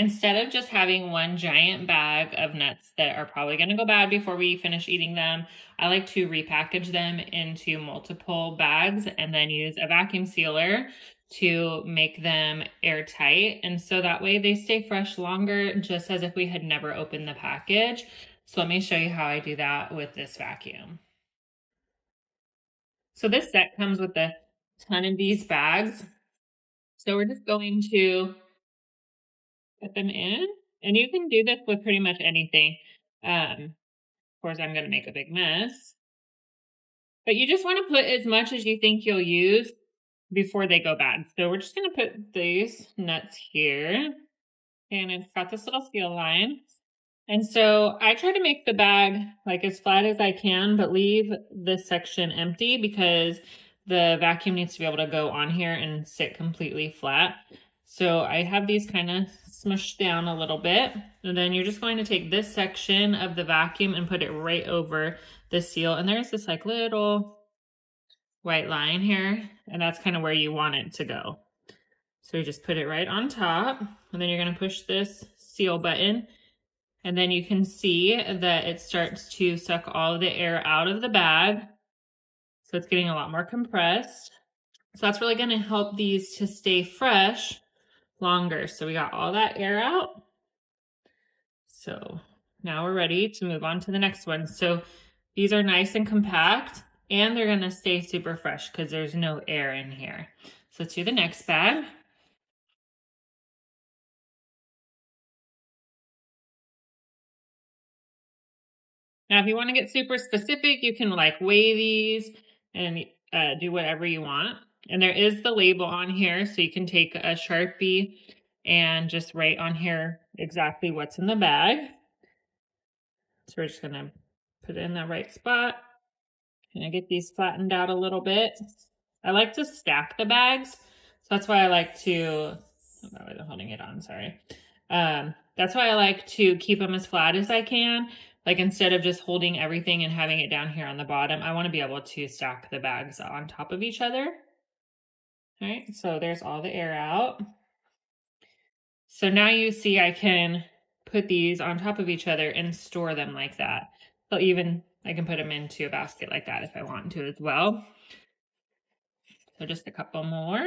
Instead of just having one giant bag of nuts that are probably going to go bad before we finish eating them, I like to repackage them into multiple bags and then use a vacuum sealer to make them airtight. And so that way they stay fresh longer, just as if we had never opened the package. So let me show you how I do that with this vacuum. So this set comes with a ton of these bags. So we're just going to put them in, and you can do this with pretty much anything. Of course, I'm going to make a big mess, but you just want to put as much as you think you'll use before they go bad. So we're just going to put these nuts here, and it's got this little seal line. And so I try to make the bag like as flat as I can, but leave this section empty because the vacuum needs to be able to go on here and sit completely flat. So I have these kind of smushed down a little bit. And then you're just going to take this section of the vacuum and put it right over the seal. And there's this like little white line here, and that's kind of where you want it to go. So you just put it right on top, and then you're going to push this seal button. And then you can see that it starts to suck all of the air out of the bag. So it's getting a lot more compressed. So that's really going to help these to stay fresh longer. So we got all that air out. So now we're ready to move on to the next one. So these are nice and compact, and they're going to stay super fresh because there's no air in here. So let's do the next bag. Now, if you want to get super specific, you can like weigh these and do whatever you want. And there is the label on here, so you can take a Sharpie and just write on here exactly what's in the bag. So we're just going to put it in the right spot. Gonna get these flattened out a little bit. I like to stack the bags, so that's why I like to, I'm holding it on, sorry. That's why I like to keep them as flat as I can. Like instead of just holding everything and having it down here on the bottom, I want to be able to stack the bags on top of each other. All right, so there's all the air out. So now you see I can put these on top of each other and store them like that. So even I can put them into a basket like that if I want to as well. So just a couple more.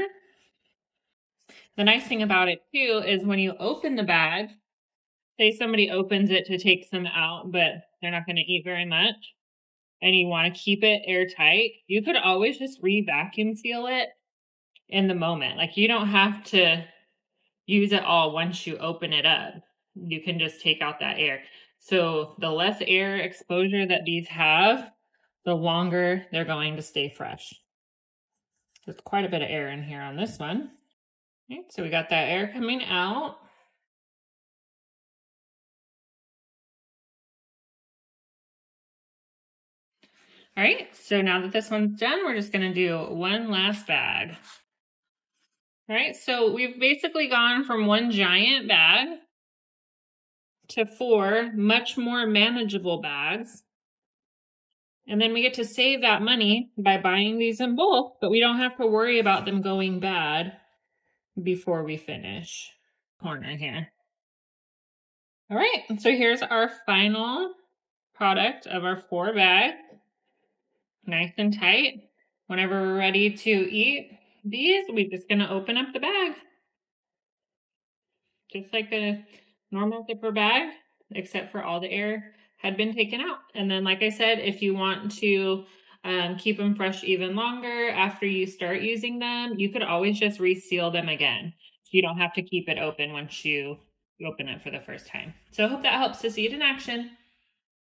The nice thing about it too is when you open the bag, say somebody opens it to take some out, but they're not going to eat very much, and you want to keep it airtight, you could always just re-vacuum seal it in the moment. Like you don't have to use it all once you open it up. You can just take out that air. So the less air exposure that these have, the longer they're going to stay fresh. There's quite a bit of air in here on this one. Okay, so we got that air coming out. All right, so now that this one's done, we're just gonna do one last bag. All right, so we've basically gone from one giant bag to 4 much more manageable bags. And then we get to save that money by buying these in bulk, but we don't have to worry about them going bad before we finish. Corner here. All right, so here's our final product of our 4 bags. Nice and tight. Whenever we're ready to eat these, we're just gonna open up the bag. Just like a normal zipper bag, except for all the air had been taken out. And then, like I said, if you want to keep them fresh even longer after you start using them, you could always just reseal them again. You don't have to keep it open once you open it for the first time. So I hope that helps to see it in action.